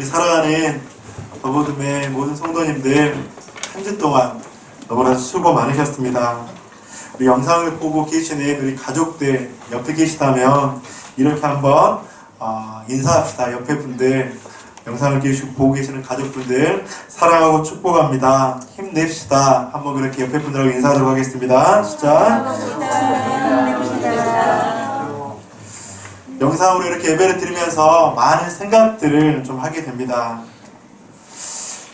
우리 사랑하는 버거둠의 모든 성도님들 한 주 동안 너무나 수고 많으셨습니다. 우리 영상을 보고 계시는 우리 가족들 옆에 계시다면 이렇게 한번 인사합시다. 옆에 분들, 영상을 보고 계시는 가족분들 사랑하고 축복합니다. 힘냅시다. 한번 그렇게 옆에 분들하고 인사하도록 하겠습니다. 시작. 영상으로 이렇게 예배를 드리면서 많은 생각들을 좀 하게 됩니다.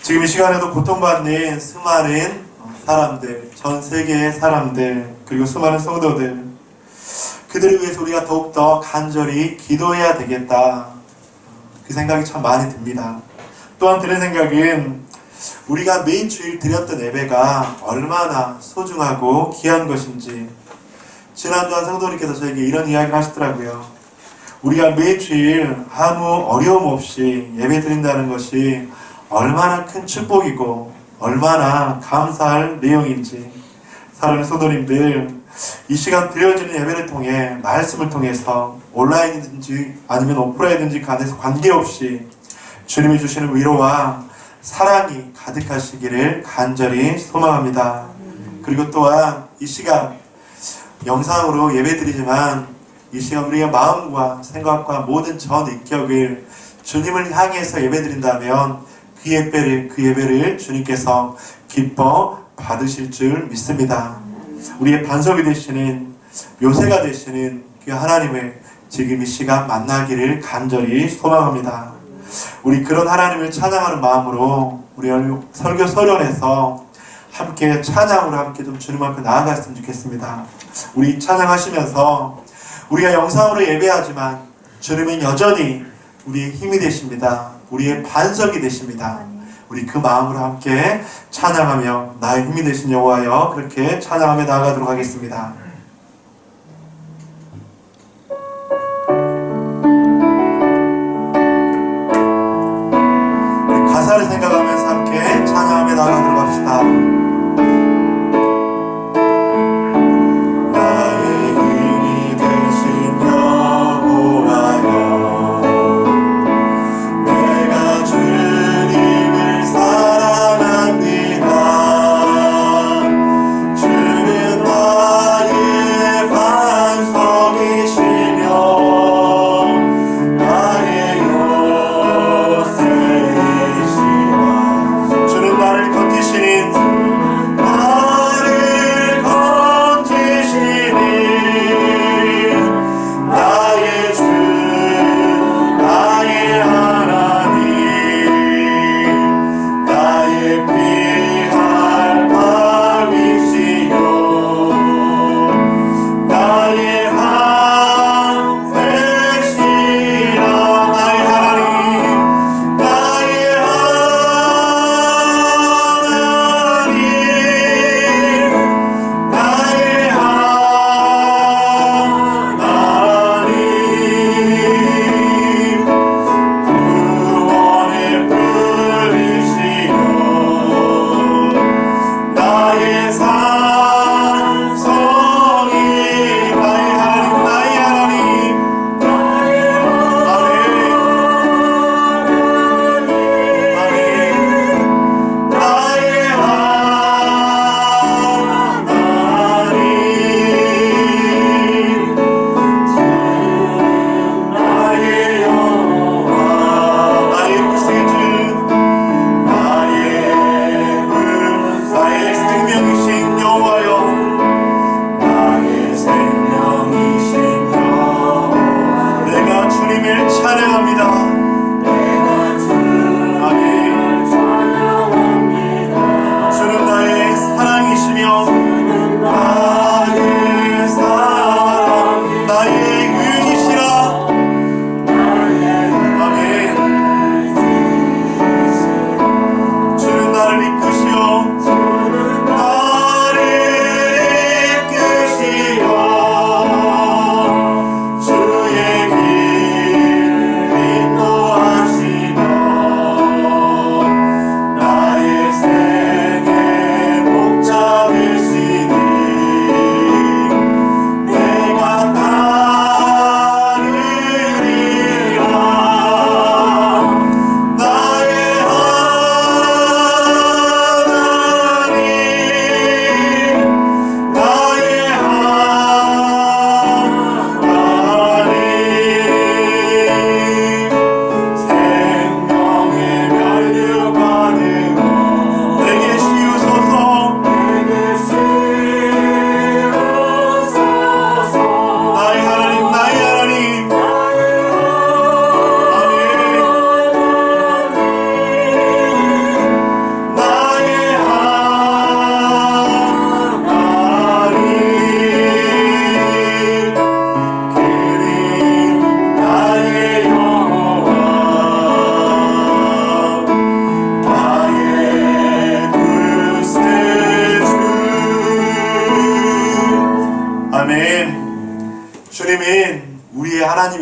지금 이 시간에도 고통받는 수많은 사람들, 전 세계의 사람들, 그리고 수많은 성도들, 그들을 위해서 우리가 더욱더 간절히 기도해야 되겠다. 그 생각이 참 많이 듭니다. 또한 드는 생각은 우리가 매일 주일 드렸던 예배가 얼마나 소중하고 귀한 것인지, 지난주 한 성도님께서 저에게 이런 이야기를 하시더라고요. 우리가 매일 주일 아무 어려움 없이 예배 드린다는 것이 얼마나 큰 축복이고 얼마나 감사할 내용인지, 사랑하는 성도님들, 이 시간 드려지는 예배를 통해 말씀을 통해서 온라인이든지 아니면 오프라인이든지 간에서 관계없이 주님이 주시는 위로와 사랑이 가득하시기를 간절히 소망합니다. 그리고 또한 이 시간 영상으로 예배 드리지만 이 시간 우리의 마음과 생각과 모든 전 인격을 주님을 향해서 예배 드린다면 그 예배를 주님께서 기뻐 받으실 줄 믿습니다. 우리의 반석이 되시는, 묘세가 되시는 그 하나님을 지금 이 시간 만나기를 간절히 소망합니다. 우리 그런 하나님을 찬양하는 마음으로 우리 설교 서론에서 함께 찬양으로 함께 좀 주님 앞에 나아갔으면 좋겠습니다. 우리 찬양하시면서 우리가 영상으로 예배하지만 주님은 여전히 우리의 힘이 되십니다. 우리의 반석이 되십니다. 우리 그 마음으로 함께 찬양하며 나의 힘이 되신 여호와여, 그렇게 찬양하며 나아가도록 하겠습니다. 우리 가사를 생각하면서 함께 찬양하며 나아가도록 합시다. 주는 나를 건지시는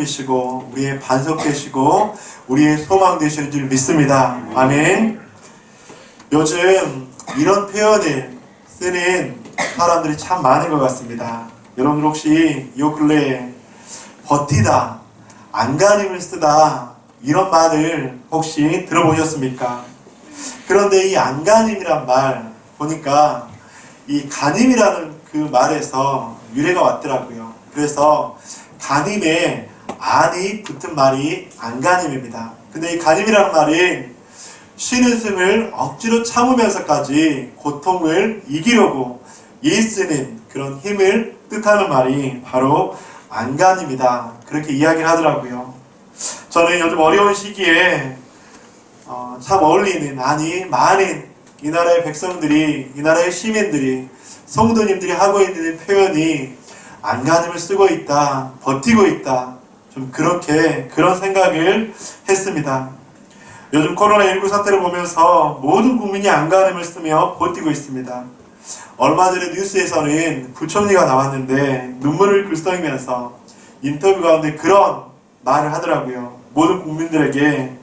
되시고 우리의 반석 되시고 우리의 소망 되시는 줄 믿습니다. 아멘. 요즘 이런 표현을 쓰는 사람들이 참 많은 것 같습니다. 여러분 혹시 요 근래에 버티다, 안간힘을 쓰다 이런 말을 혹시 들어보셨습니까? 그런데 이 안간힘이란 말 보니까 이 간힘이라는 그 말에서 유래가 왔더라고요. 그래서 간힘에 안이 붙은 말이 안간힘입니다. 근데 이 간힘이라는 말은 쉬는 숨을 억지로 참으면서까지 고통을 이기려고 일쓰는 그런 힘을 뜻하는 말이 바로 안간힘이다. 그렇게 이야기를 하더라고요. 저는 요즘 어려운 시기에 참 어울리는, 아니 많은 이 나라의 백성들이, 이 나라의 시민들이, 성도님들이 하고 있는 표현이 안간힘을 쓰고 있다, 버티고 있다, 좀 그런 생각을 했습니다. 요즘 코로나19 사태를 보면서 모든 국민이 안간힘을 쓰며 버티고 있습니다. 얼마 전에 뉴스에서는 부총리가 나왔는데 눈물을 글썽이면서 인터뷰 가운데 그런 말을 하더라고요. 모든 국민들에게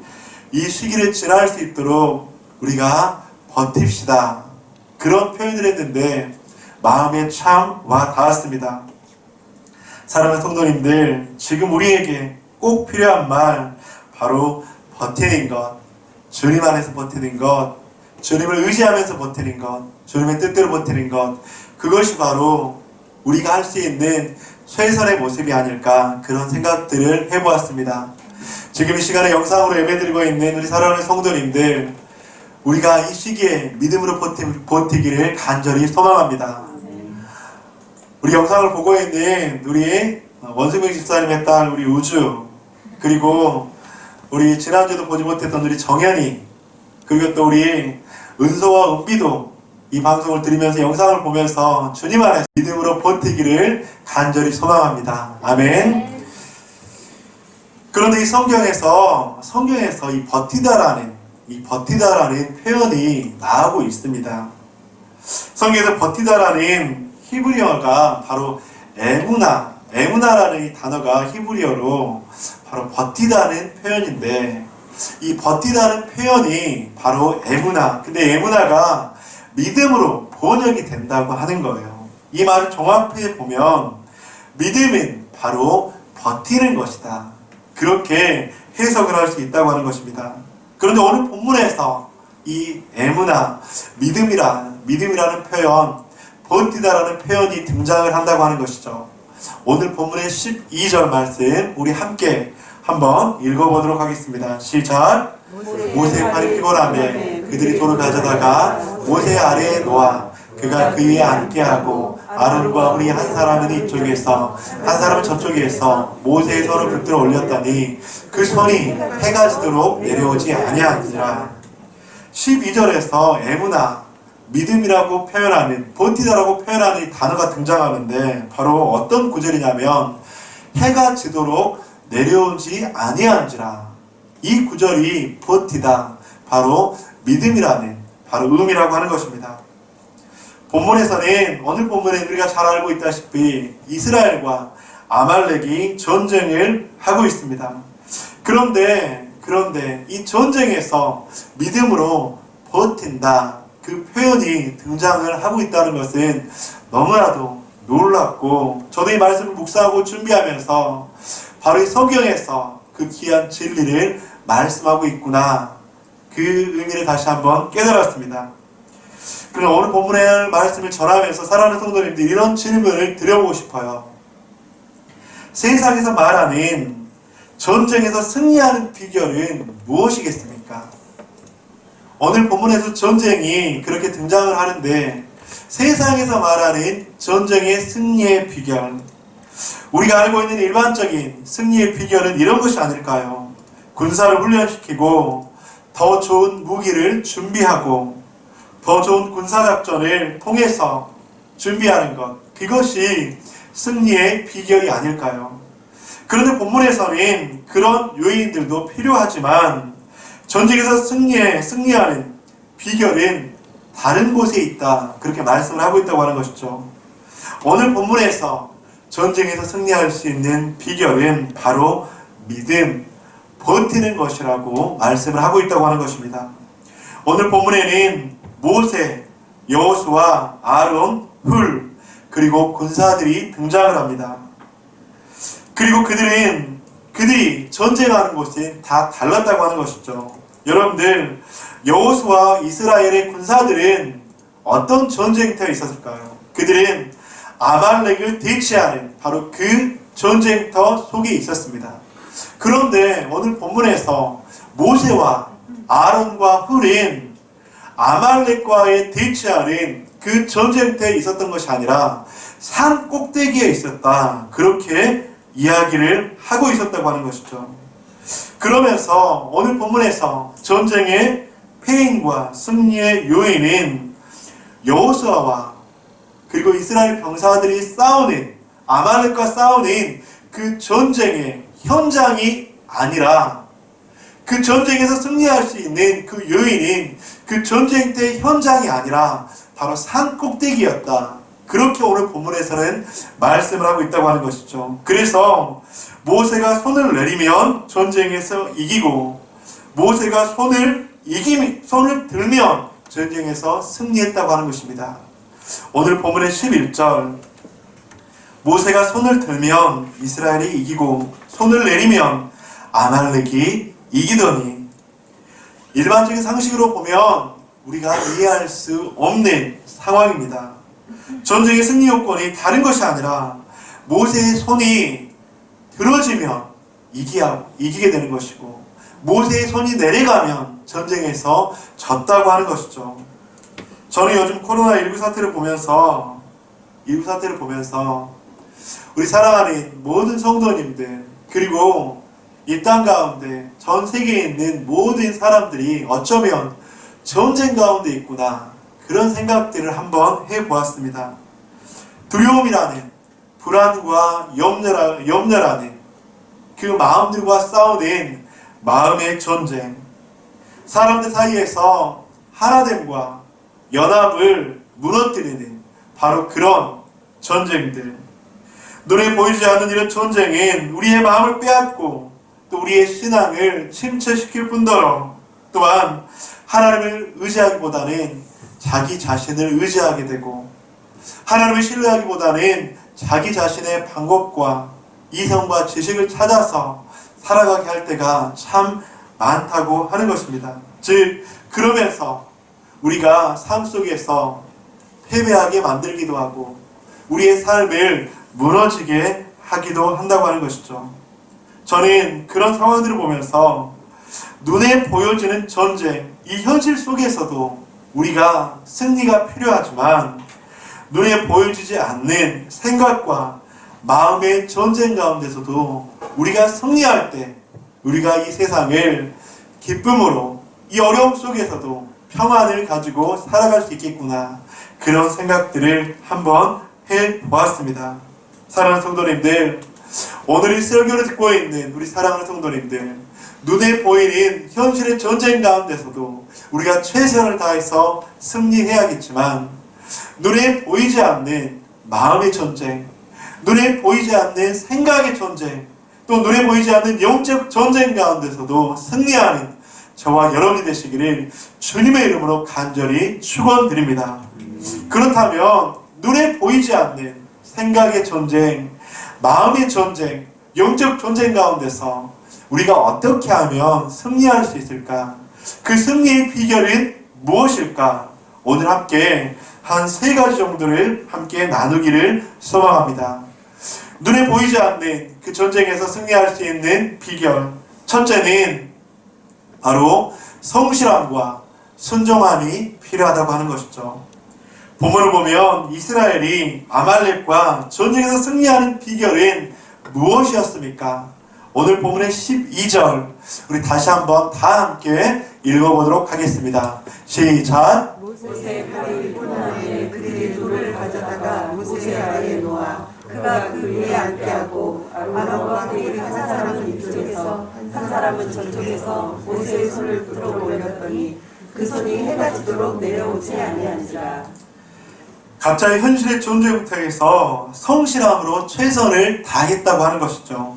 이 시기를 지날 수 있도록 우리가 버팁시다. 그런 표현을 했는데 마음에 참 와 닿았습니다. 사랑하는 성도님들, 지금 우리에게 꼭 필요한 말, 바로 버티는 것, 주님 안에서 버티는 것, 주님을 의지하면서 버티는 것, 주님의 뜻대로 버티는 것, 그것이 바로 우리가 할 수 있는 최선의 모습이 아닐까, 그런 생각들을 해보았습니다. 지금 이 시간에 영상으로 예배드리고 있는 우리 사랑하는 성도님들, 우리가 이 시기에 믿음으로 버티기를 간절히 소망합니다. 우리 영상을 보고 있는 우리 원승명 집사님의 딸 우리 우주, 그리고 우리 지난주도 보지 못했던 우리 정현이, 그리고 또 우리 은서와 은비도 이 방송을 들으면서 영상을 보면서 주님 안에서 믿음으로 버티기를 간절히 소망합니다. 아멘. 그런데 이 성경에서 이 버티다라는 표현이 나오고 있습니다. 성경에서 버티다라는 히브리어가 바로 에무나라는 이 단어가 히브리어로 바로 버티다는 표현인데, 이 버티다는 표현이 바로 에무나. 근데 에무나가 믿음으로 번역이 된다고 하는 거예요. 이 말을 종합해 보면 믿음은 바로 버티는 것이다. 그렇게 해석을 할 수 있다고 하는 것입니다. 그런데 오늘 본문에서 이 에무나, 믿음이라는 표현, 버티다라는 표현이 등장을 한다고 하는 것이죠. 오늘 본문의 12절 말씀 우리 함께 한번 읽어보도록 하겠습니다. 시작. 모세의 팔이 피곤하매 그들이 돌을 가져다가 모세 아래에 놓아 그가 그 위에 앉게 하고 아론과 우리 한 사람은 이쪽에서 한 사람은 저쪽에서 모세의 손을 붙들어 올렸더니 그 손이 해가 지도록 내려오지 아니하니라. 12절에서 에무나, 믿음이라고 표현하는, 버티다라고 표현하는 이 단어가 등장하는데 바로 어떤 구절이냐면 해가 지도록 내려오지 아니한지라. 이 구절이 버티다, 바로 믿음이라는 바로 의미라고 하는 것입니다. 본문에서는, 오늘 본문에 우리가 잘 알고 있다시피 이스라엘과 아말렉이 전쟁을 하고 있습니다. 그런데 이 전쟁에서 믿음으로 버틴다, 그 표현이 등장을 하고 있다는 것은 너무나도 놀랍고, 저도 이 말씀을 묵상하고 준비하면서 바로 이 성경에서 그 귀한 진리를 말씀하고 있구나, 그 의미를 다시 한번 깨달았습니다. 그럼 오늘 본문의 말씀을 전하면서 사랑하는 성도님들, 이런 질문을 드려보고 싶어요. 세상에서 말하는 전쟁에서 승리하는 비결은 무엇이겠습니까? 오늘 본문에서 전쟁이 그렇게 등장을 하는데, 세상에서 말하는 전쟁의 승리의 비결, 우리가 알고 있는 일반적인 승리의 비결은 이런 것이 아닐까요? 군사를 훈련시키고 더 좋은 무기를 준비하고 더 좋은 군사작전을 통해서 준비하는 것, 그것이 승리의 비결이 아닐까요? 그런데 본문에서는 그런 요인들도 필요하지만 전쟁에서 승리하는 비결은 다른 곳에 있다, 그렇게 말씀을 하고 있다고 하는 것이죠. 오늘 본문에서 전쟁에서 승리할 수 있는 비결은 바로 믿음, 버티는 것이라고 말씀을 하고 있다고 하는 것입니다. 오늘 본문에는 모세, 여호수아, 아론, 훌, 그리고 군사들이 등장을 합니다. 그리고 그들이 전쟁하는 곳이 다 달랐다고 하는 것이죠. 여러분들, 여호수아 이스라엘의 군사들은 어떤 전쟁터에 있었을까요? 그들은 아말렉을 대치하는 바로 그 전쟁터 속에 있었습니다. 그런데 오늘 본문에서 모세와 아론과 훌은 아말렉과의 대치하는 그 전쟁터에 있었던 것이 아니라 산 꼭대기에 있었다, 그렇게 이야기를 하고 있었다고 하는 것이죠. 그러면서 오늘 본문에서 전쟁의 패인과 승리의 요인은 여호수아와 그리고 이스라엘 병사들이 싸우는, 아말렉과 싸우는 그 전쟁의 현장이 아니라, 그 전쟁에서 승리할 수 있는 그 요인인 그 전쟁터의 현장이 아니라 바로 산 꼭대기였다, 그렇게 오늘 본문에서는 말씀을 하고 있다고 하는 것이죠. 그래서 모세가 손을 내리면 전쟁에서 이기고, 모세가 손을 들면 전쟁에서 승리했다고 하는 것입니다. 오늘 본문의 11절, 모세가 손을 들면 이스라엘이 이기고 손을 내리면 아말렉이 이기더니, 일반적인 상식으로 보면 우리가 이해할 수 없는 상황입니다. 전쟁의 승리 요건이 다른 것이 아니라 모세의 손이 들어지면 이기게 되는 것이고, 모세의 손이 내려가면 전쟁에서 졌다고 하는 것이죠. 저는 요즘 코로나19 사태를 보면서 우리 사랑하는 모든 성도님들, 그리고 이 땅 가운데 전 세계에 있는 모든 사람들이 어쩌면 전쟁 가운데 있구나, 그런 생각들을 한번 해보았습니다. 두려움이라는, 불안과 염려라는 그 마음들과 싸우는 마음의 전쟁, 사람들 사이에서 하나됨과 연합을 무너뜨리는 바로 그런 전쟁들, 눈에 보이지 않는 이런 전쟁은 우리의 마음을 빼앗고 또 우리의 신앙을 침체시킬 뿐더러 또한 하나님을 의지하기보다는 자기 자신을 의지하게 되고, 하나님을 신뢰하기보다는 자기 자신의 방법과 이성과 지식을 찾아서 살아가게 할 때가 참 많다고 하는 것입니다. 즉, 그러면서 우리가 삶 속에서 패배하게 만들기도 하고 우리의 삶을 무너지게 하기도 한다고 하는 것이죠. 저는 그런 상황들을 보면서 눈에 보여지는 전쟁, 이 현실 속에서도 우리가 승리가 필요하지만 눈에 보여지지 않는 생각과 마음의 전쟁 가운데서도 우리가 승리할 때 우리가 이 세상을 기쁨으로, 이 어려움 속에서도 평안을 가지고 살아갈 수 있겠구나, 그런 생각들을 한번 해보았습니다. 사랑하는 성도님들, 오늘 이 설교를 듣고 있는 우리 사랑하는 성도님들, 눈에 보이는 현실의 전쟁 가운데서도 우리가 최선을 다해서 승리해야겠지만, 눈에 보이지 않는 마음의 전쟁, 눈에 보이지 않는 생각의 전쟁, 또 눈에 보이지 않는 영적 전쟁 가운데서도 승리하는 저와 여러분이 되시기를 주님의 이름으로 간절히 축원드립니다. 그렇다면 눈에 보이지 않는 생각의 전쟁, 마음의 전쟁, 영적 전쟁 가운데서 우리가 어떻게 하면 승리할 수 있을까? 그 승리의 비결은 무엇일까? 오늘 함께 한 3가지 정도를 함께 나누기를 소망합니다. 눈에 보이지 않는 그 전쟁에서 승리할 수 있는 비결, 첫째는 바로 성실함과 순종함이 필요하다고 하는 것이죠. 본문을 보면 이스라엘이 아말렉과 전쟁에서 승리하는 비결은 무엇이었습니까? 오늘 본문의 12절 우리 다시 한번 다 함께 읽어보도록 하겠습니다. 시작! 모세 팔이 일어나에 그들이 돌을 가져다가 모세 아래에 놓아 그가 그 위에 앉게 하고 아론과 그의 한 사람은 이쪽에서 한 사람은 저쪽에서 모세의 손을 들어 올렸더니 그 손이 해가 지도록 내려오지 아니한지라. 각자의 현실의 존재부터에서 성실함으로 최선을 다했다고 하는 것이죠.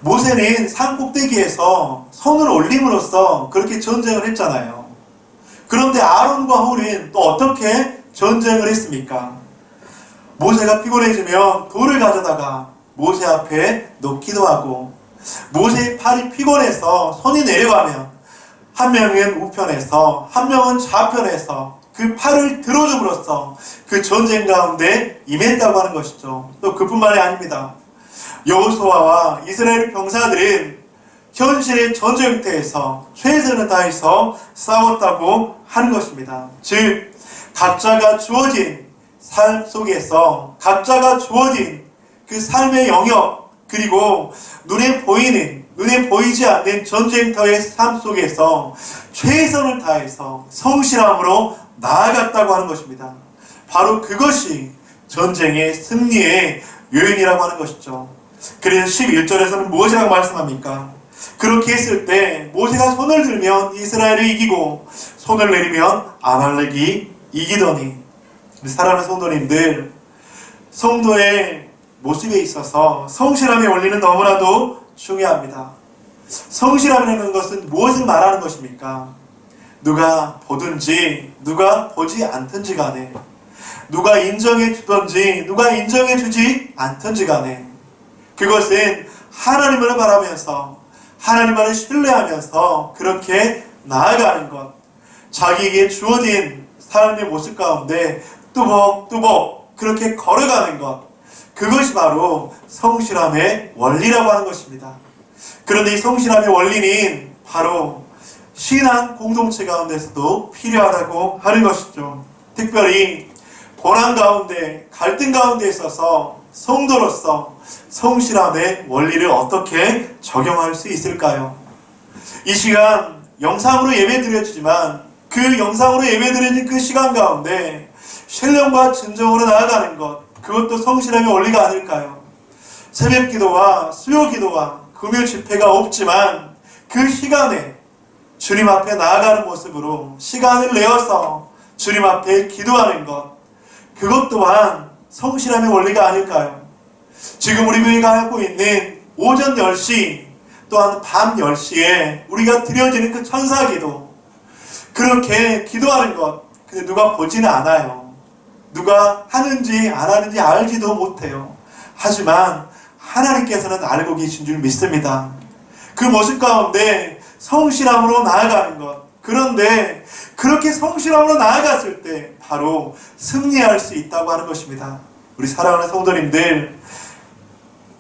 모세는 산 꼭대기에서 손을 올림으로써 그렇게 전쟁을 했잖아요. 그런데 아론과 홀은 또 어떻게 전쟁을 했습니까? 모세가 피곤해지면 돌을 가져다가 모세 앞에 놓기도 하고, 모세의 팔이 피곤해서 손이 내려가면 한 명은 우편에서 한 명은 좌편에서 그 팔을 들어줌으로써 그 전쟁 가운데 임했다고 하는 것이죠. 또 그뿐만이 아닙니다. 여호수아와 이스라엘 병사들은 현실의 전쟁터에서 최선을 다해서 싸웠다고 하는 것입니다. 즉 각자가 주어진 삶 속에서 각자가 주어진 그 삶의 영역, 그리고 눈에 보이지 않는 전쟁터의 삶 속에서 최선을 다해서 성실함으로 나아갔다고 하는 것입니다. 바로 그것이 전쟁의 승리의 요인이라고 하는 것이죠. 그래서 11절에서는 무엇이라고 말씀합니까? 그렇게 했을 때 모세가 손을 들면 이스라엘이 이기고 손을 내리면 아말렉이 이기더니. 사랑하는 성도님들, 성도의 모습에 있어서 성실함의 원리는 너무나도 중요합니다. 성실함이라는 것은 무엇을 말하는 것입니까? 누가 보든지 누가 보지 않든지 간에, 누가 인정해 주든지 누가 인정해 주지 않든지 간에, 그것은 하나님을 바라면서 하나님만을 신뢰하면서 그렇게 나아가는 것, 자기에게 주어진 삶의 모습 가운데 뚜벅뚜벅 그렇게 걸어가는 것, 그것이 바로 성실함의 원리라고 하는 것입니다. 그런데 이 성실함의 원리는 바로 신앙 공동체 가운데서도 필요하다고 하는 것이죠. 특별히 고난 가운데, 갈등 가운데 있어서 성도로서 성실함의 원리를 어떻게 적용할 수 있을까요? 이 시간 영상으로 예배 드려지지만 그 영상으로 예배 드리는 그 시간 가운데 신령과 진정으로 나아가는 것, 그것도 성실함의 원리가 아닐까요? 새벽 기도와 수요 기도와 금요 집회가 없지만 그 시간에 주님 앞에 나아가는 모습으로 시간을 내어서 주님 앞에 기도하는 것, 그것 또한 성실함의 원리가 아닐까요? 지금 우리 교회가 하고 있는 오전 10시 또한 밤 10시에 우리가 드려지는 그 천사기도, 그렇게 기도하는 것, 근데 누가 보지는 않아요. 누가 하는지 안 하는지 알지도 못해요. 하지만 하나님께서는 알고 계신 줄 믿습니다. 그 모습 가운데 성실함으로 나아가는 것, 그런데 그렇게 성실함으로 나아갔을 때 바로 승리할 수 있다고 하는 것입니다. 우리 사랑하는 성도님들,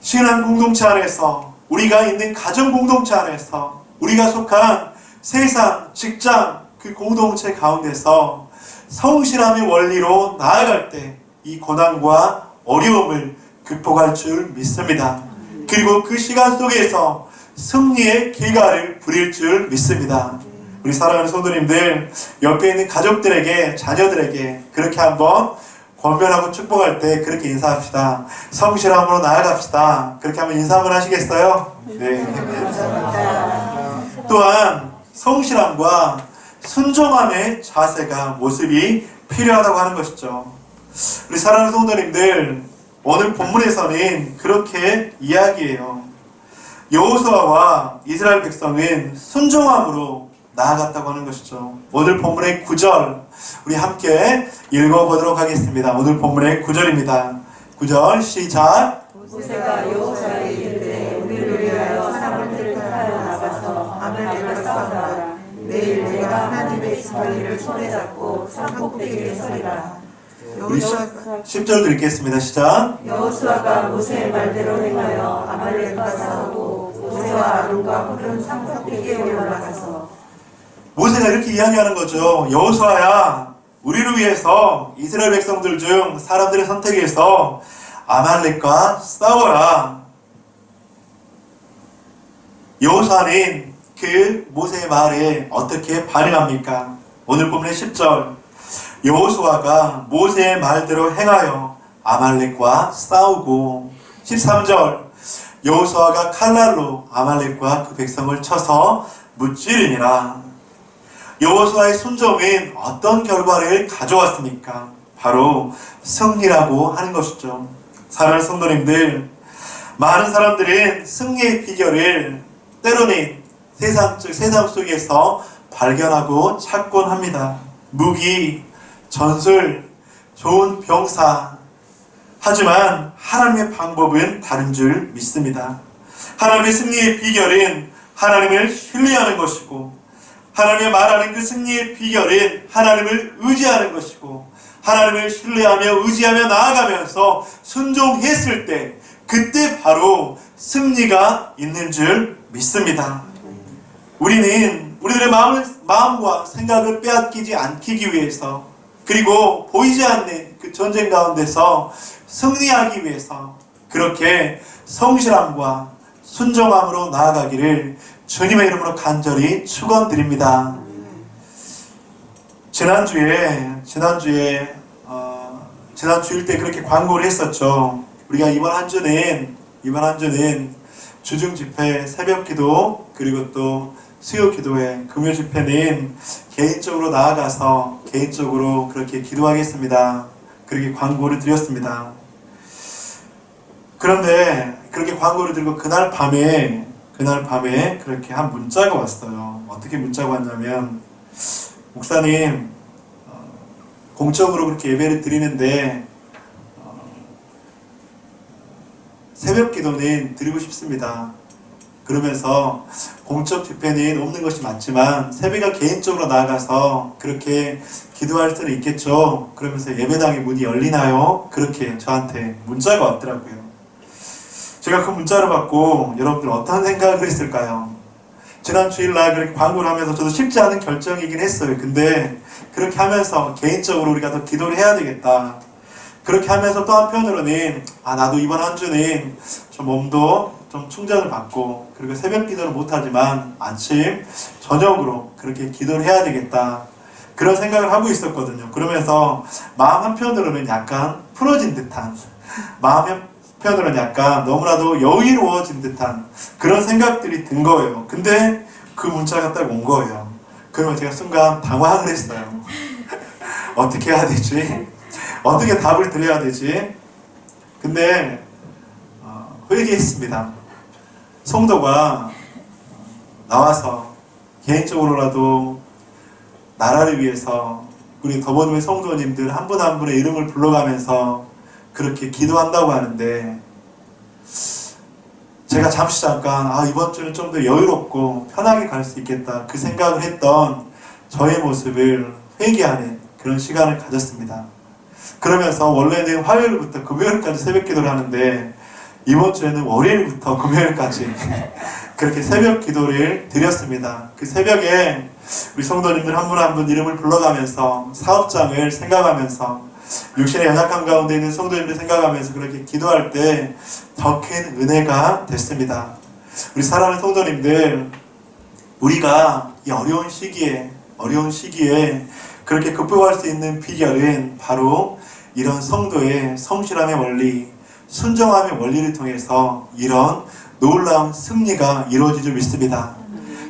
신앙 공동체 안에서, 우리가 있는 가정 공동체 안에서, 우리가 속한 세상, 직장, 그 공동체 가운데서 성실함의 원리로 나아갈 때 이 고난과 어려움을 극복할 줄 믿습니다. 그리고 그 시간 속에서 승리의 길가를 부릴 줄 믿습니다. 우리 사랑하는 성도님들, 옆에 있는 가족들에게, 자녀들에게 그렇게 한번 권면하고 축복할 때 그렇게 인사합시다. 성실함으로 나아갑시다. 그렇게 한번 인사 한번 하시겠어요? 네. 또한 성실함과 순종함의 자세가, 모습이 필요하다고 하는 것이죠. 우리 사랑하는 성도님들, 오늘 본문에서는 그렇게 이야기해요. 여호수아와 이스라엘 백성은 순종함으로 나아갔다고 하는 것이죠. 오늘 본문의 9절 우리 함께 읽어보도록 하겠습니다. 오늘 본문의 9절입니다. 9절 시작. 모세가 여호수아에게 이르되 우리를 위하여 사람들을 택하여 나가서 아말렉과 싸우라. 내일 내가 하나님의 지팡이를 손에 잡고 산 꼭대기에 서리라. 우리 10절도 읽겠습니다. 시작. 여호수아가 모세의 말대로 행하여 아말렉과 싸우고 모세와 아론과 홀은 산 꼭대기에 올라가서. 모세가 이렇게 이야기하는 거죠. 여호수아야, 우리를 위해서 이스라엘 백성들 중 사람들을 선택해서 아말렉과 싸워라. 여호수아는 그 모세의 말에 어떻게 반응합니까? 오늘 본문의 10절, 여호수아가 모세의 말대로 행하여 아말렉과 싸우고. 13절, 여호수아가 칼날로 아말렉과 그 백성을 쳐서 무찌르니라. 여호수아의 순종은 어떤 결과를 가져왔습니까? 바로 승리라고 하는 것이죠. 사랑하는 성도님들, 많은 사람들은 승리의 비결을 때로는 세상 속에서 발견하고 찾곤 합니다. 무기, 전술, 좋은 병사. 하지만 하나님의 방법은 다른 줄 믿습니다. 하나님의 승리의 비결은 하나님을 신뢰하는 것이고, 하나님의 말하는 그 승리의 비결은 하나님을 의지하는 것이고, 하나님을 신뢰하며 의지하며 나아가면서 순종했을 때 그때 바로 승리가 있는 줄 믿습니다. 우리는 우리들의 마음과 생각을 빼앗기지 않기 위해서, 그리고 보이지 않는 그 전쟁 가운데서 승리하기 위해서 그렇게 성실함과 순종함으로 나아가기를 주님의 이름으로 간절히 축원드립니다. 지난 주일 때 그렇게 광고를 했었죠. 우리가 이번 한 주는 주중 집회, 새벽 기도, 그리고 또 수요 기도회, 금요 집회는 개인적으로 나아가서 개인적으로 그렇게 기도하겠습니다. 그렇게 광고를 드렸습니다. 그런데 그렇게 광고를 드리고 그날 밤에 그렇게 한 문자가 왔어요. 어떻게 문자가 왔냐면, 목사님, 공적으로 그렇게 예배를 드리는데 새벽 기도는 드리고 싶습니다. 그러면서 공적 집회는 없는 것이 맞지만 새벽에 개인적으로 나아가서 그렇게 기도할 수는 있겠죠. 그러면서 예배당의 문이 열리나요? 그렇게 저한테 문자가 왔더라고요. 제가 그 문자를 받고 여러분들 어떤 생각을 했을까요? 지난 주일날 그렇게 광고를 하면서 저도 쉽지 않은 결정이긴 했어요. 근데 그렇게 하면서 개인적으로 우리가 더 기도를 해야 되겠다. 그렇게 하면서 또 한편으로는 나도 이번 한 주는 좀 몸도 좀 충전을 받고, 그리고 새벽 기도를 못하지만 아침 저녁으로 그렇게 기도를 해야 되겠다. 그런 생각을 하고 있었거든요. 그러면서 마음 한편으로는 약간 풀어진 듯한, 마음 한편으로는 약간 너무나도 여유로워진 듯한 그런 생각들이 든 거예요. 근데 그 문자가 딱 온 거예요. 그러면 제가 순간 당황을 했어요. 어떻게 해야 되지? 어떻게 답을 드려야 되지? 근데 회개했습니다. 성도가 나와서 개인적으로라도 나라를 위해서 우리 더버님의 성도님들 한 분 한 분의 이름을 불러가면서 그렇게 기도한다고 하는데, 제가 잠깐 이번 주는 좀 더 여유롭고 편하게 갈 수 있겠다 그 생각을 했던 저의 모습을 회개하는 그런 시간을 가졌습니다. 그러면서 원래는 화요일부터 금요일까지 새벽 기도를 하는데 이번 주에는 월요일부터 금요일까지 그렇게 새벽 기도를 드렸습니다. 그 새벽에 우리 성도님들 한 분 한 분 이름을 불러가면서 사업장을 생각하면서 육신의 연약함 가운데 있는 성도님들 생각하면서 그렇게 기도할 때 더 큰 은혜가 됐습니다. 우리 사랑하는 성도님들, 우리가 이 어려운 시기에 그렇게 극복할 수 있는 비결은 바로 이런 성도의 성실함의 원리, 순종함의 원리를 통해서 이런 놀라운 승리가 이루어질 줄 믿습니다.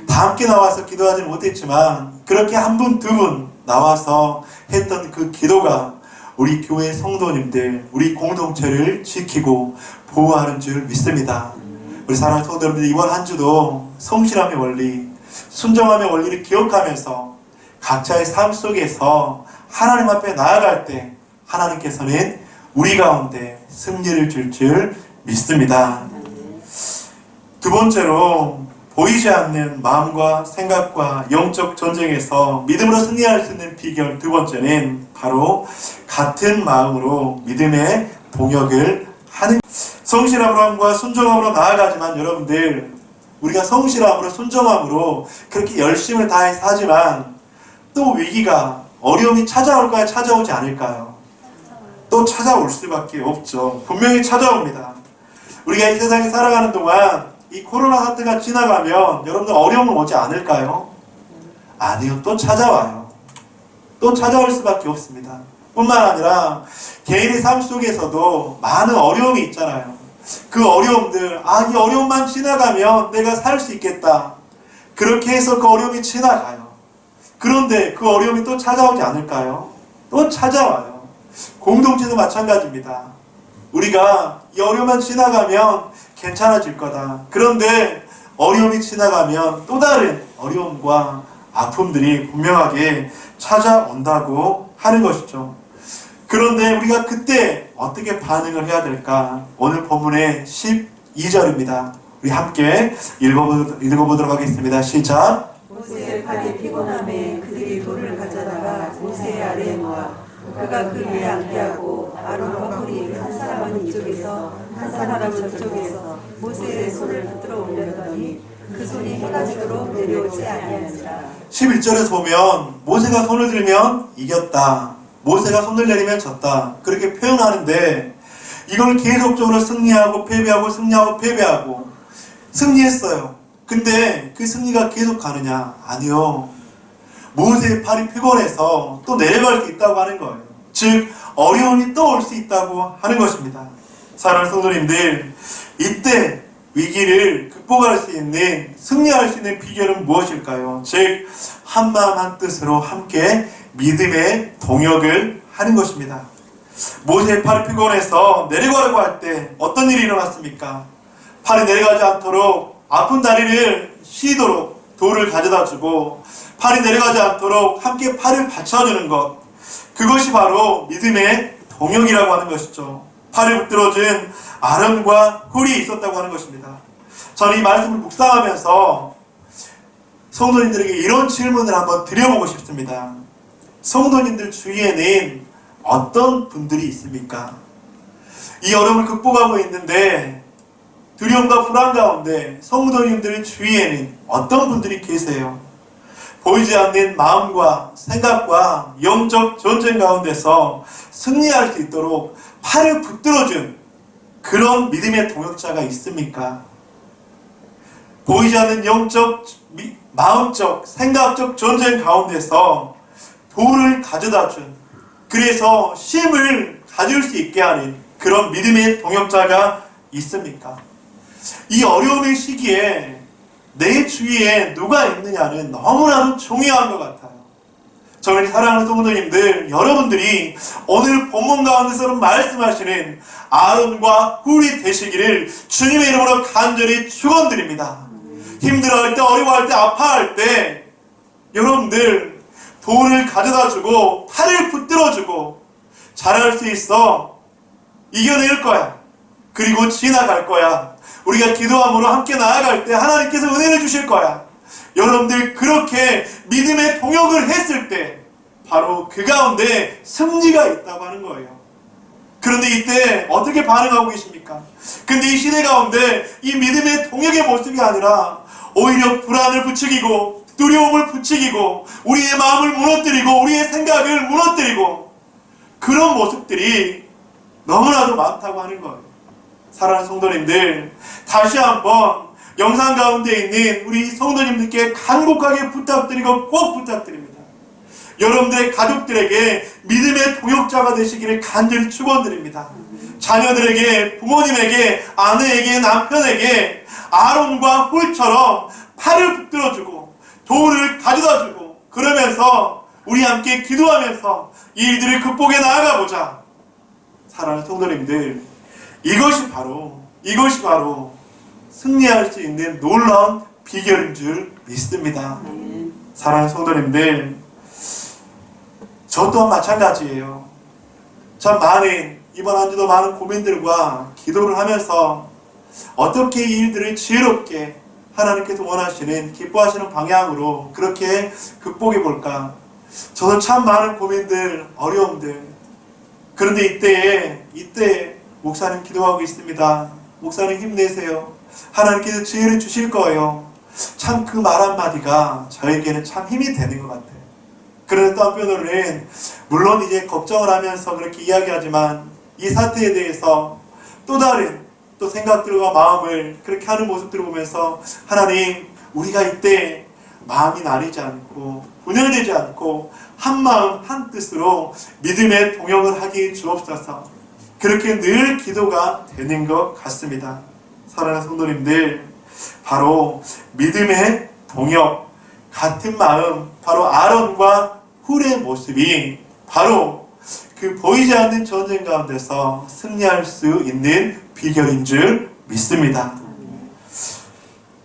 다 함께 나와서 기도하지 못했지만 그렇게 한 분, 두 분 나와서 했던 그 기도가 우리 교회 성도님들, 우리 공동체를 지키고 보호하는 줄 믿습니다. 우리 사랑하는 성도님들, 이번 한 주도 성실함의 원리, 순종함의 원리를 기억하면서 각자의 삶 속에서 하나님 앞에 나아갈 때 하나님께서는 우리 가운데 승리를 줄 줄 믿습니다. 두 번째로, 보이지 않는 마음과 생각과 영적 전쟁에서 믿음으로 승리할 수 있는 비결 두 번째는 바로 같은 마음으로 믿음의 동역을 하는, 성실함과 순종함으로 나아가지만 여러분들, 우리가 성실함으로 순종함으로 그렇게 열심을 다해서 하지만 또 위기가, 어려움이 찾아올까요? 찾아오지 않을까요? 또 찾아올 수밖에 없죠. 분명히 찾아옵니다. 우리가 이 세상에 살아가는 동안 이 코로나 사태가 지나가면 여러분들 어려움은 오지 않을까요? 아니요. 또 찾아와요. 또 찾아올 수밖에 없습니다. 뿐만 아니라 개인의 삶 속에서도 많은 어려움이 있잖아요. 그 어려움들, 이 어려움만 지나가면 내가 살 수 있겠다. 그렇게 해서 그 어려움이 지나가요. 그런데 그 어려움이 또 찾아오지 않을까요? 또 찾아와요. 공동체도 마찬가지입니다. 우리가 이 어려움만 지나가면 괜찮아질 거다. 그런데 어려움이 지나가면 또 다른 어려움과 아픔들이 분명하게 찾아온다고 하는 것이죠. 그런데 우리가 그때 어떻게 반응을 해야 될까? 오늘 본문의 12절입니다. 우리 함께 읽어보도록 하겠습니다. 시작. 모세의 팔이 피곤함에 그들이 돌을 가져다가 모세 아래에 놓아 그가 그 위에 앉게하고 아론과 홀이 한 사람은 이쪽에서 한 사람은 저쪽에서 모세의 손을 붙들어 올렸더니 그 손이 해가 지도록 내려오지 아니하니라. 11절에서 보면 모세가 손을 들면 이겼다. 모세가 손을 내리면 졌다. 그렇게 표현하는데 이걸 계속적으로 승리하고 패배하고 승리하고 패배하고 승리했어요. 근데 그 승리가 계속 가느냐? 아니요. 모세의 팔이 피곤해서 또 내려갈 수 있다고 하는 거예요. 즉 어려움이 또 올 수 있다고 하는 것입니다. 사랑하는 성도님들, 이때 위기를 극복할 수 있는, 승리할 수 있는 비결은 무엇일까요? 즉 한마음 한뜻으로 함께 믿음의 동역을 하는 것입니다. 모세의 팔이 피곤해서 내려가려고 할 때 어떤 일이 일어났습니까? 팔이 내려가지 않도록 아픈 다리를 쉬도록 돌을 가져다 주고 팔이 내려가지 않도록 함께 팔을 받쳐주는 것, 그것이 바로 믿음의 동역이라고 하는 것이죠. 팔을 붙들어준 아론과 홀이 있었다고 하는 것입니다. 저는 이 말씀을 묵상하면서 성도님들에게 이런 질문을 한번 드려보고 싶습니다. 성도님들 주위에는 어떤 분들이 있습니까? 이 어려움을 극복하고 있는데 두려움과 불안 가운데 성도님들 주위에는 어떤 분들이 계세요? 보이지 않는 마음과 생각과 영적 전쟁 가운데서 승리할 수 있도록 팔을 붙들어준 그런 믿음의 동역자가 있습니까? 보이지 않는 영적, 마음적, 생각적 전쟁 가운데서 돌을 가져다 준, 그래서 힘을 가질 수 있게 하는 그런 믿음의 동역자가 있습니까? 이 어려움의 시기에 내 주위에 누가 있느냐는 너무나도 중요한 것 같아요. 저는 사랑하는 성도님들, 여러분들이 오늘 본문 가운데서 말씀하시는 아론과 홀이 되시기를 주님의 이름으로 간절히 축원드립니다. 힘들어할 때, 어려워할 때, 아파할 때 여러분들 돌을 가져다주고 팔을 붙들어주고 잘할 수 있어. 이겨낼 거야. 그리고 지나갈 거야. 우리가 기도함으로 함께 나아갈 때 하나님께서 은혜를 주실 거야. 여러분들 그렇게 믿음의 동역을 했을 때 바로 그 가운데 승리가 있다고 하는 거예요. 그런데 이때 어떻게 반응하고 계십니까? 근데 이 시대 가운데 이 믿음의 동역의 모습이 아니라 오히려 불안을 부추기고 두려움을 부추기고 우리의 마음을 무너뜨리고 우리의 생각을 무너뜨리고 그런 모습들이 너무나도 많다고 하는 거예요. 사랑하는 성도님들, 다시 한번 영상 가운데 있는 우리 성도님들께 간곡하게 부탁드리고 꼭 부탁드립니다. 여러분들의 가족들에게 믿음의 동역자가 되시기를 간절히 축원드립니다. 자녀들에게, 부모님에게, 아내에게, 남편에게 아론과 홀처럼 팔을 붙들어주고 돌을 가져다주고 그러면서 우리 함께 기도하면서 이 일들을 극복해 나아가보자. 사랑하는 성도님들, 이것이 바로 승리할 수 있는 놀라운 비결인 줄 믿습니다. 사랑하는 성도님들, 저 또한 마찬가지예요. 참 이번 한 주도 많은 고민들과 기도를 하면서 어떻게 이 일들을 지혜롭게 하나님께서 원하시는, 기뻐하시는 방향으로 그렇게 극복해 볼까. 저도 참 많은 고민들, 어려움들. 그런데 이때에 목사님 기도하고 있습니다. 목사님 힘내세요. 하나님께서 지혜를 주실 거예요. 참 그 말 한마디가 저에게는 참 힘이 되는 것 같아요. 그런데 또 한편으로는 물론 이제 걱정을 하면서 그렇게 이야기하지만 이 사태에 대해서 또 다른 또 생각들과 마음을 그렇게 하는 모습들을 보면서 하나님, 우리가 이때 마음이 나뉘지 않고 분열되지 않고 한마음 한뜻으로 믿음의 동역을 하기 주옵소서. 그렇게 늘 기도가 되는 것 같습니다. 사랑하는 성도님들, 바로 믿음의 동역, 같은 마음, 바로 아론과 홀의 모습이 바로 그 보이지 않는 전쟁 가운데서 승리할 수 있는 비결인 줄 믿습니다.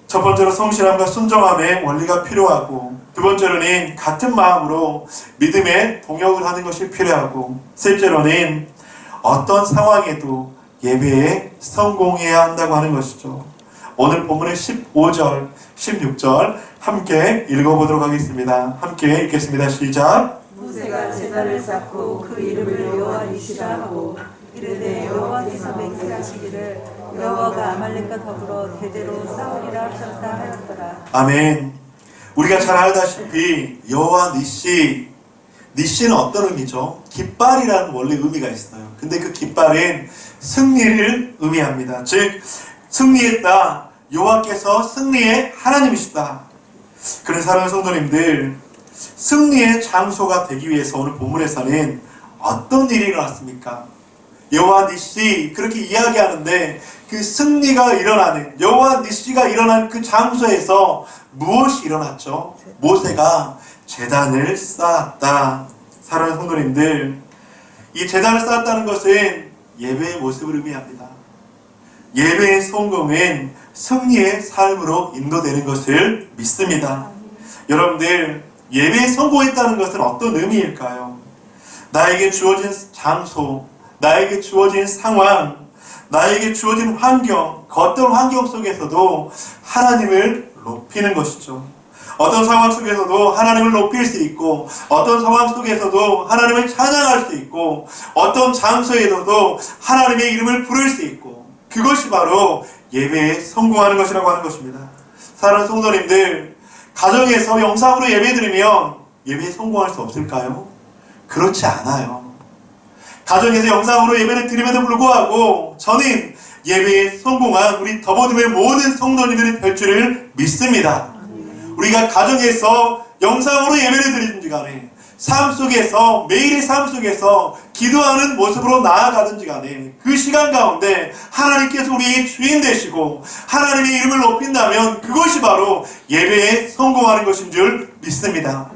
첫 번째로 성실함과 순종함의 원리가 필요하고, 두 번째로는 같은 마음으로 믿음에 동역을 하는 것이 필요하고, 셋째로는 어떤 상황에도 예배에 성공해야 한다고 하는 것이죠. 오늘 본문의 15절, 16절 함께 읽어보도록 하겠습니다. 함께 읽겠습니다. 시작. 모세가 제단을 쌓고 그 이름을 여호와 니시라 하고 이르되 여호와께서 맹세하시기를 여호와가 아말렉과 더불어 대대로 싸우리라 하셨다 하였더라. 아멘. 우리가 잘 알다시피 여호와 니시는 어떤 의미죠? 깃발이라는 원래 의미가 있어요. 근데 그 깃발은 승리를 의미합니다. 즉 승리했다. 여호와께서 승리의 하나님이시다. 그런 사랑하는 성도님들, 승리의 장소가 되기 위해서 오늘 본문에서는 어떤 일이 일어났습니까? 여호와 니시 그렇게 이야기하는데 그 승리가 일어나는, 여호와 니시가 일어난 그 장소에서 무엇이 일어났죠? 모세가 제단을 쌓았다. 사랑하는 성도님들, 이 제단을 쌓았다는 것은 예배의 모습을 의미합니다. 예배의 성공은 승리의 삶으로 인도되는 것을 믿습니다. 여러분들, 예배에 성공했다는 것은 어떤 의미일까요? 나에게 주어진 장소, 나에게 주어진 상황, 나에게 주어진 환경, 그 어떤 환경 속에서도 하나님을 높이는 것이죠. 어떤 상황 속에서도 하나님을 높일 수 있고, 어떤 상황 속에서도 하나님을 찬양할 수 있고, 어떤 장소에서도 하나님의 이름을 부를 수 있고, 그것이 바로 예배에 성공하는 것이라고 하는 것입니다. 사랑하는 성도님들, 가정에서 영상으로 예배드리면 예배에 성공할 수 없을까요? 그렇지 않아요. 가정에서 영상으로 예배를 드림에도 불구하고 저는 예배에 성공한 우리 더보듬의 모든 성도님들이 될 줄을 믿습니다. 우리가 가정에서 영상으로 예배를 드리든지 간에 삶 속에서, 매일의 삶 속에서 기도하는 모습으로 나아가든지 간에 그 시간 가운데 하나님께서 우리의 주인 되시고 하나님의 이름을 높인다면 그것이 바로 예배에 성공하는 것인 줄 믿습니다.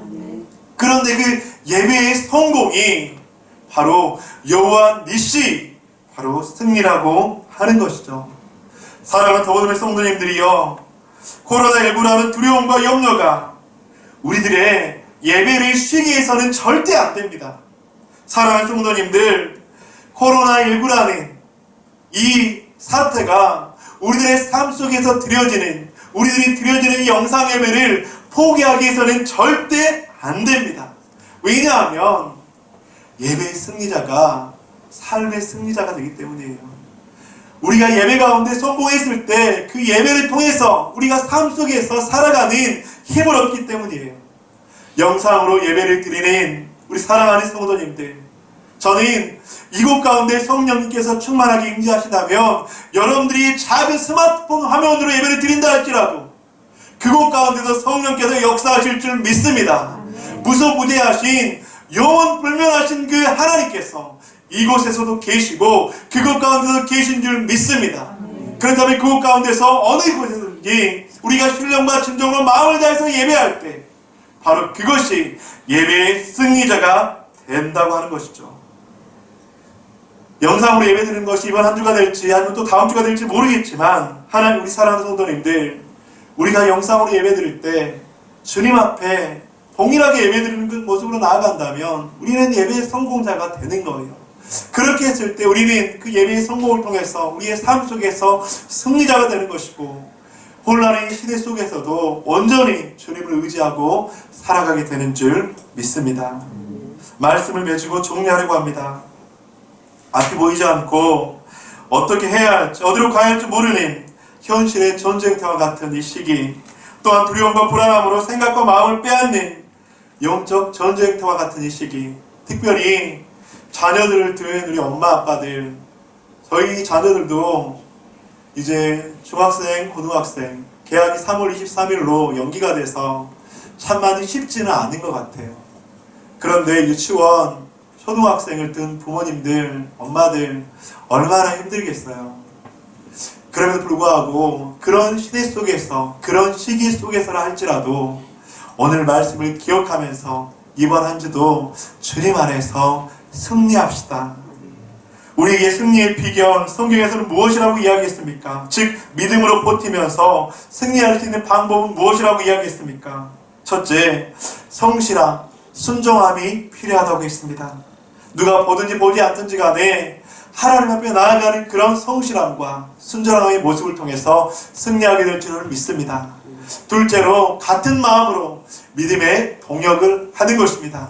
그런데 그 예배의 성공이 바로 여호와 니시, 바로 승리라고 하는 것이죠. 사랑하는 더보듬의 성도님들이여, 코로나19라는 두려움과 염려가 우리들의 예배를 쉬게 해서는 절대 안 됩니다. 사랑하는 성도님들, 코로나19라는 이 사태가 우리들의 삶 속에서 우리들이 드려지는 영상 예배를 포기하기 위해서는 절대 안 됩니다. 왜냐하면 예배의 승리자가 삶의 승리자가 되기 때문이에요. 우리가 예배 가운데 성공했을 때 그 예배를 통해서 우리가 삶 속에서 살아가는 힘을 얻기 때문이에요. 영상으로 예배를 드리는 우리 사랑하는 성도님들, 저는 이곳 가운데 성령님께서 충만하게 임재하시다면 여러분들이 작은 스마트폰 화면으로 예배를 드린다 할지라도 그곳 가운데서 성령께서 역사하실 줄 믿습니다. 무소부재하신 영원불명하신 그 하나님께서 이곳에서도 계시고 그곳 가운데서 계신 줄 믿습니다. 그렇다면 그곳 가운데서 어느 곳에서든지 우리가 신령과 진정으로 마음을 다해서 예배할 때 바로 그것이 예배의 승리자가 된다고 하는 것이죠. 영상으로 예배드리는 것이 이번 한 주가 될지 아니면 또 다음 주가 될지 모르겠지만, 하나님, 우리 사랑하는 성도님들, 우리가 영상으로 예배드릴 때 주님 앞에 동일하게 예배드리는 그 모습으로 나아간다면 우리는 예배의 성공자가 되는 거예요. 그렇게 했을 때 우리는 그 예배의 성공을 통해서 우리의 삶 속에서 승리자가 되는 것이고, 혼란의 시대 속에서도 온전히 주님을 의지하고 살아가게 되는 줄 믿습니다. 말씀을 맺고 정리하려고 합니다. 앞이 보이지 않고 어떻게 해야 할지, 어디로 가야 할지 모르는 현실의 전쟁터와 같은 이 시기, 또한 두려움과 불안함으로 생각과 마음을 빼앗는 영적 전쟁터와 같은 이 시기, 특별히 자녀들을 둔 우리 엄마 아빠들, 저희 자녀들도 이제 중학생, 고등학생 개학이 3월 23일로 연기가 돼서 참 많이 쉽지는 않은 것 같아요. 그런데 유치원, 초등학생을 둔 부모님들, 엄마들 얼마나 힘들겠어요. 그럼에도 불구하고 그런 시대 속에서, 그런 시기 속에서라 할지라도 오늘 말씀을 기억하면서 이번 한 주도 주님 안에서 승리합시다. 우리에게 승리의 비결, 성경에서는 무엇이라고 이야기했습니까? 즉 믿음으로 버티면서 승리할 수 있는 방법은 무엇이라고 이야기했습니까? 첫째, 성실함, 순종함이 필요하다고 했습니다. 누가 보든지 보지 않든지 간에 하나님 앞에 나아가는 그런 성실함과 순종함의 모습을 통해서 승리하게 될 줄을 믿습니다. 둘째로, 같은 마음으로 믿음의 동역을 하는 것입니다.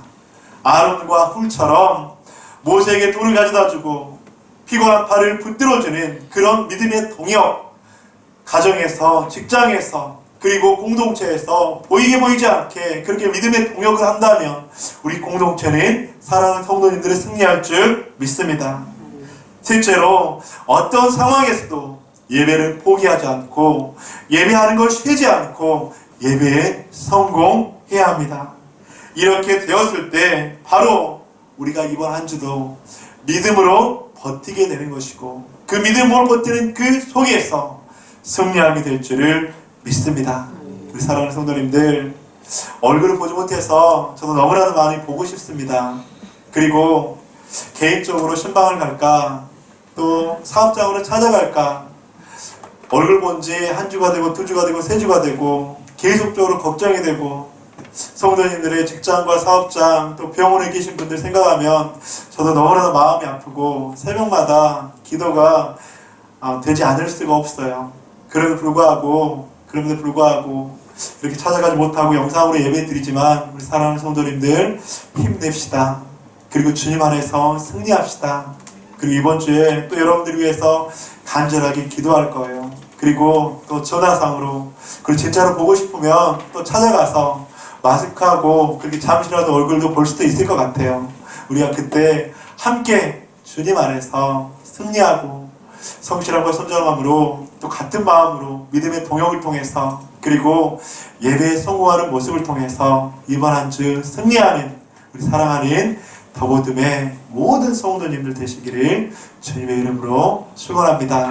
아론과 훌처럼 모세에게 돌을 가져다 주고 피곤한 팔을 붙들어주는 그런 믿음의 동역, 가정에서, 직장에서, 그리고 공동체에서 보이게 보이지 않게 그렇게 믿음의 동역을 한다면 우리 공동체는 사랑하는 성도님들이 승리할 줄 믿습니다. 셋째로, 어떤 상황에서도 예배를 포기하지 않고 예배하는 걸 쉬지 않고 예배에 성공해야 합니다. 이렇게 되었을 때 바로 우리가 이번 한 주도 믿음으로 버티게 되는 것이고 그 믿음으로 버티는 그 속에서 승리하게 될 줄을 믿습니다. 우리 사랑하는 성도님들, 얼굴을 보지 못해서 저도 너무나도 많이 보고 싶습니다. 그리고 개인적으로 신방을 갈까 또 사업장으로 찾아갈까 얼굴 본 지 한 주가 되고 두 주가 되고 세 주가 되고 계속적으로 걱정이 되고 성도님들의 직장과 사업장 또 병원에 계신 분들 생각하면 저도 너무나도 마음이 아프고 새벽마다 기도가 되지 않을 수가 없어요. 그럼에도 불구하고 이렇게 찾아가지 못하고 영상으로 예배 드리지만 우리 사랑하는 성도님들 힘냅시다. 그리고 주님 안에서 승리합시다. 그리고 이번 주에 또 여러분들 위해서 간절하게 기도할 거예요. 그리고 또 전화상으로 그리고 진짜로 보고 싶으면 또 찾아가서 마스크하고 그렇게 잠시라도 얼굴도 볼 수도 있을 것 같아요. 우리가 그때 함께 주님 안에서 승리하고 성실함과 선정함으로 또 같은 마음으로 믿음의 동역을 통해서 그리고 예배에 성공하는 모습을 통해서 이번 한 주 승리하는 우리 사랑하는 더보듬의 모든 성도님들 되시기를 주님의 이름으로 축원합니다.